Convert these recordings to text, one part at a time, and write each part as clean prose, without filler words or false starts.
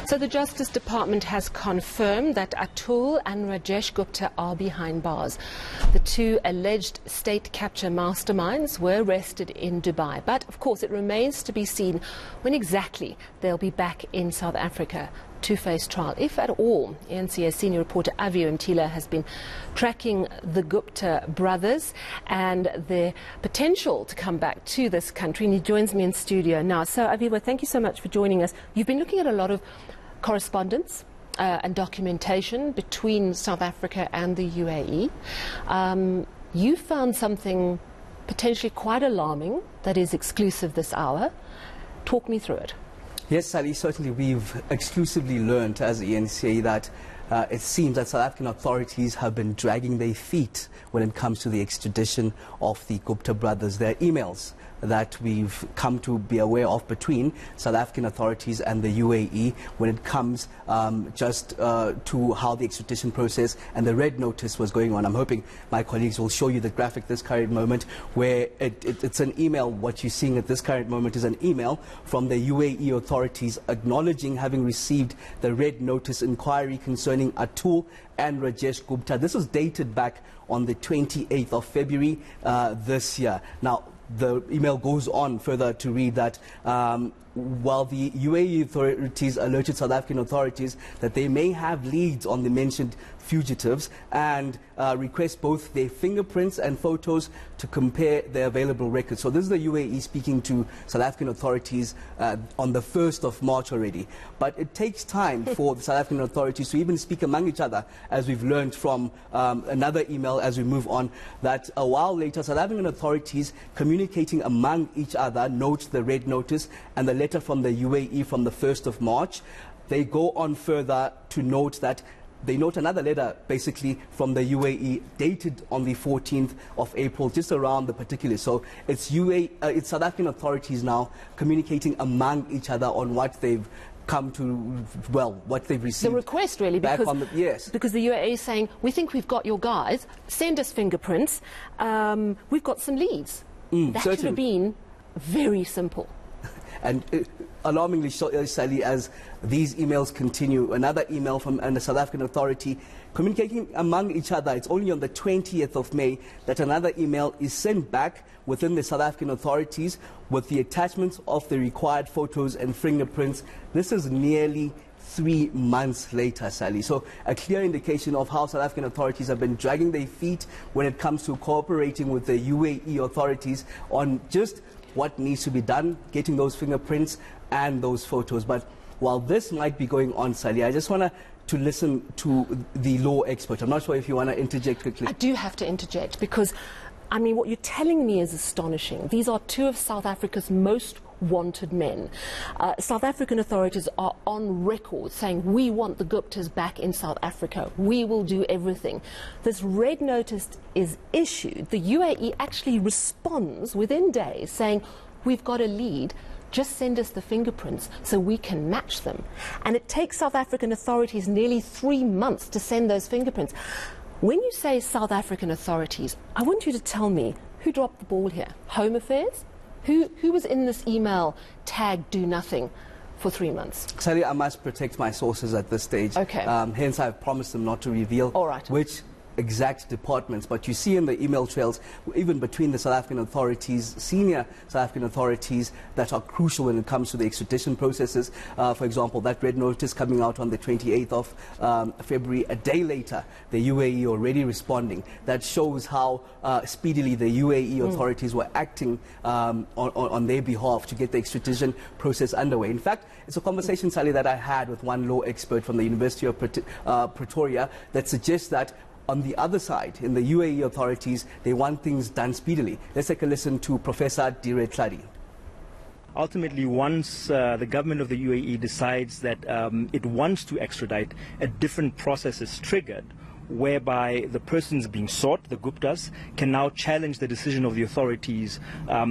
So the Justice Department has confirmed that Atul and Rajesh Gupta are behind bars. The two alleged state capture masterminds were arrested in Dubai. But, of course, it remains to be seen when exactly they'll be back in South Africa to face trial, if at all. NCA's senior reporter Avio Mtila has been tracking the Gupta brothers and their potential to come back to this country, and he joins me in studio now. So, Avio, thank you so much for joining us. You've been looking at a lot of correspondence and documentation between South Africa and the UAE. You found something potentially quite alarming that is exclusive this hour. Talk me through it. Yes, Sally, certainly we've exclusively learned as the NCA that it seems that South African authorities have been dragging their feet when it comes to the extradition of the Gupta brothers. Their emails that we've come to be aware of between South African authorities and the UAE when it comes to how the extradition process and the red notice was going on. I'm hoping my colleagues will show you the graphic this current moment where it's an email. What you're seeing at this current moment is an email from the UAE authorities acknowledging having received the red notice inquiry concerning Atul and Rajesh Gupta. This was dated back on the 28th of February this year. Now, the email goes on further to read that while the UAE authorities alerted South African authorities that they may have leads on the mentioned fugitives and request both their fingerprints and photos to compare their available records. So this is the UAE speaking to South African authorities on the 1st of March already. But it takes time for the South African authorities to even speak among each other, as we've learned from another email as we move on, that a while later South African authorities communicating among each other note the red notice and the letter from the UAE from the 1st of March. They go on further to note that they note another letter basically from the UAE dated on the 14th of April, just around the particulars. So it's it's South African authorities now communicating among each other on what they've come to, well, what they've received. The request really, because the UAE is saying, we think we've got your guys, send us fingerprints, we've got some leads. That should have been very simple. And alarmingly, Sally, as these emails continue, another email from the South African authority communicating among each other. It's only on the 20th of May that another email is sent back within the South African authorities with the attachments of the required photos and fingerprints. This is nearly 3 months later, Sally. So a clear indication of how South African authorities have been dragging their feet when it comes to cooperating with the UAE authorities on just what needs to be done, getting those fingerprints and those photos. But while this might be going on, Sally, I just want to listen to the law expert. I'm not sure if you want to interject quickly. I do have to interject because, I mean, what you're telling me is astonishing. These are two of South Africa's most wanted men. South African authorities are on record saying, we want the Guptas back in South Africa. We will do everything. This red notice is issued. The UAE actually responds within days saying, we've got a lead. Just send us the fingerprints so we can match them. And it takes South African authorities nearly 3 months to send those fingerprints. When you say South African authorities, I want you to tell me who dropped the ball here. Home Affairs? Who was in this email tagged do nothing for 3 months? Sally, I must protect my sources at this stage. Okay. Hence, I've promised them not to reveal which exact departments. But you see in the email trails, even between the South African authorities, senior South African authorities that are crucial when it comes to the extradition processes. For example, that red notice coming out on the 28th of February, a day later, the UAE already responding. That shows how speedily the UAE authorities were acting on their behalf to get the extradition process underway. In fact, it's a conversation, Sally, that I had with one law expert from the University of Pretoria that suggests that on the other side, in the UAE authorities, they want things done speedily. Let's take a listen to Professor Dire Tladi. Ultimately, once the government of the UAE decides that it wants to extradite, a different process is triggered, whereby the persons being sought, the Guptas, can now challenge the decision of the authorities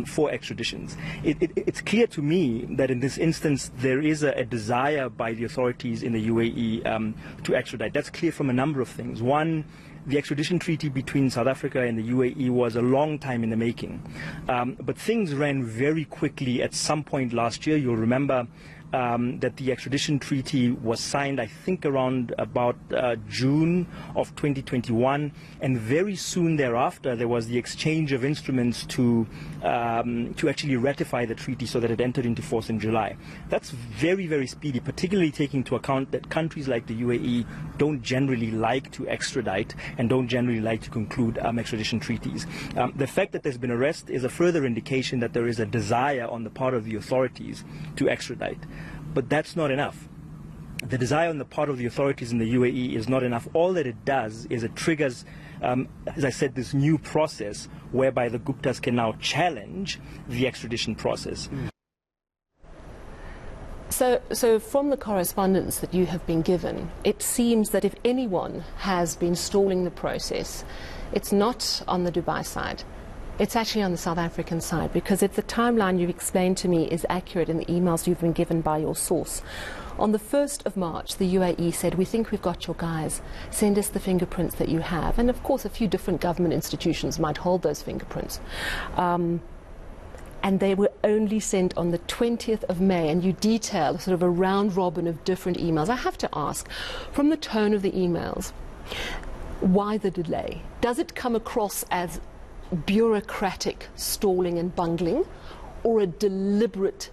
for extraditions. It's clear to me that in this instance there is a desire by the authorities in the UAE to extradite. That's clear from a number of things. One, the extradition treaty between South Africa and the UAE was a long time in the making. But things ran very quickly at some point last year. You'll remember that the extradition treaty was signed, I think, around about June of 2021, and very soon thereafter there was the exchange of instruments to actually ratify the treaty so that it entered into force in July. That's very, very speedy, particularly taking into account that countries like the UAE don't generally like to extradite and don't generally like to conclude extradition treaties. The fact that there's been arrest is a further indication that there is a desire on the part of the authorities to extradite. But that's not enough. The desire on the part of the authorities in the UAE is not enough. All that it does is it triggers, as I said, this new process whereby the Guptas can now challenge the extradition process. So from the correspondence that you have been given, it seems that if anyone has been stalling the process, it's not on the Dubai side. It's actually on the South African side, because if the timeline you've explained to me is accurate in the emails you've been given by your source, on the 1st of March, the UAE said, we think we've got your guys, send us the fingerprints that you have. And of course, a few different government institutions might hold those fingerprints. And they were only sent on the 20th of May, and you detail sort of a round robin of different emails. I have to ask, from the tone of the emails, why the delay? Does it come across as bureaucratic stalling and bungling, or a deliberate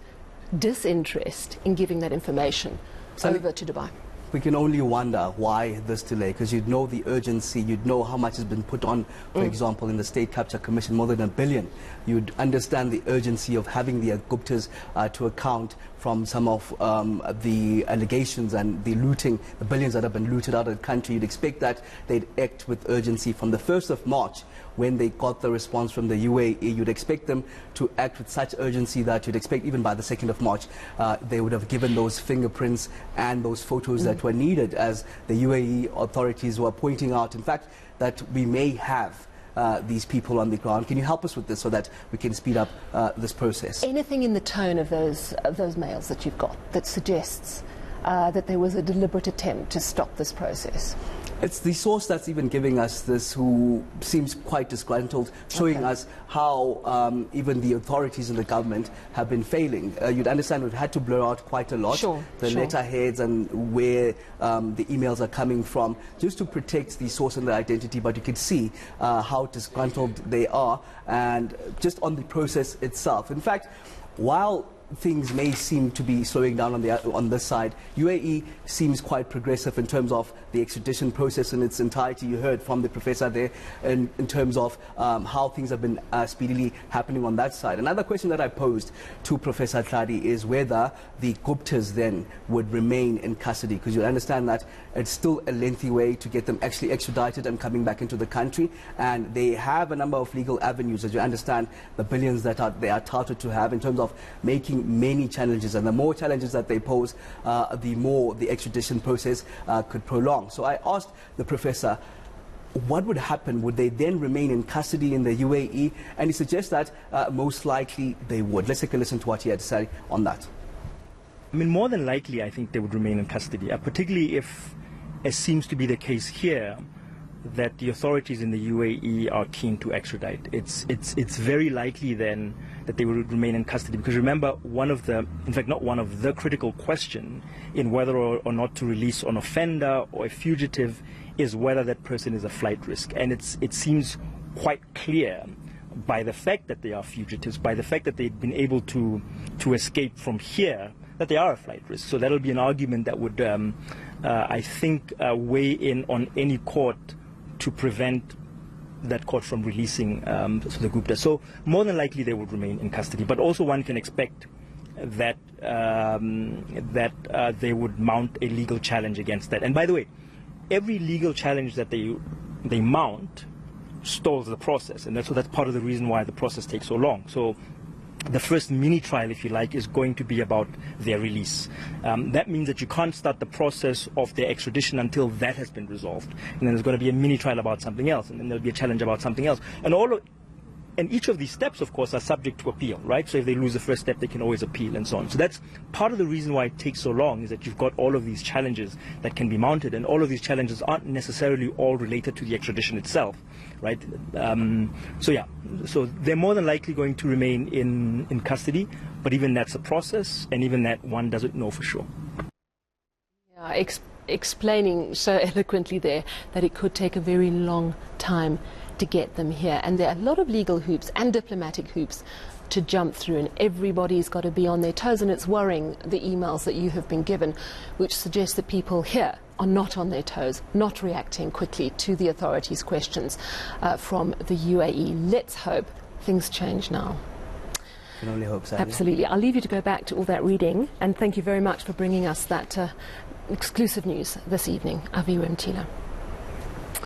disinterest in giving that information over to Dubai? We can only wonder why this delay, because you'd know the urgency, you'd know how much has been put on, for example, in the State Capture Commission, more than $1 billion. You'd understand the urgency of having the Guptas to account from some of the allegations and the looting, the billions that have been looted out of the country. You'd expect that they'd act with urgency from the 1st of March, when they got the response from the UAE. You'd expect them to act with such urgency that you'd expect even by the 2nd of March they would have given those fingerprints and those photos that were needed, as the UAE authorities were pointing out, in fact, that we may have these people on the ground. Can you help us with this so that we can speed up this process? Anything in the tone of those mails that you've got that suggests that there was a deliberate attempt to stop this process? It's the source that's even giving us this, who seems quite disgruntled, showing us how even the authorities in the government have been failing. You'd understand we've had to blur out quite a lot, the letterheads and where the emails are coming from, just to protect the source and the identity, but you can see how disgruntled they are, and just on the process itself. In fact, while things may seem to be slowing down on this side, UAE seems quite progressive in terms of the extradition process in its entirety. You heard from the professor there in terms of how things have been speedily happening on that side. Another question that I posed to Professor Tladi is whether the Guptas then would remain in custody, because you understand that it's still a lengthy way to get them actually extradited and coming back into the country, and they have a number of legal avenues, as you understand, the billions that they are touted to have, in terms of making many challenges, and the more challenges that they pose, the more the extradition process could prolong. So I asked the professor, what would happen? Would they then remain in custody in the UAE? And he suggests that most likely they would. Let's take a listen to what he had to say on that. I mean, more than likely, I think they would remain in custody, particularly if, as seems to be the case here, that the authorities in the UAE are keen to extradite. It's very likely then that they will remain in custody, because remember, the critical question in whether or not to release an offender or a fugitive is whether that person is a flight risk. And it seems quite clear by the fact that they are fugitives, by the fact that they've been able to escape from here, that they are a flight risk. So that'll be an argument that would, I think, weigh in on any court to prevent that court from releasing the Gupta. So more than likely they would remain in custody. But also one can expect that they would mount a legal challenge against that. And by the way, every legal challenge that they mount stalls the process, and that's part of the reason why the process takes so long. So the first mini trial, if you like, is going to be about their release. That means that you can't start the process of their extradition until that has been resolved. And then there's going to be a mini trial about something else, and then there'll be a challenge about something else. And each of these steps, of course, are subject to appeal, right? So if they lose the first step, they can always appeal and so on. So that's part of the reason why it takes so long, is that you've got all of these challenges that can be mounted, and all of these challenges aren't necessarily all related to the extradition itself, right? So they're more than likely going to remain in custody, But even that's a process, and even that one doesn't know for sure. Yeah, explaining so eloquently there that it could take a very long time to get them here. And there are a lot of legal hoops and diplomatic hoops to jump through, and everybody's got to be on their toes, and it's worrying, the emails that you have been given, which suggest that people here are not on their toes, not reacting quickly to the authorities' questions from the UAE. Let's hope things change now. Can only hope, Sally. Absolutely. I'll leave you to go back to all that reading, and thank you very much for bringing us that exclusive news this evening. Aviwe Mtila.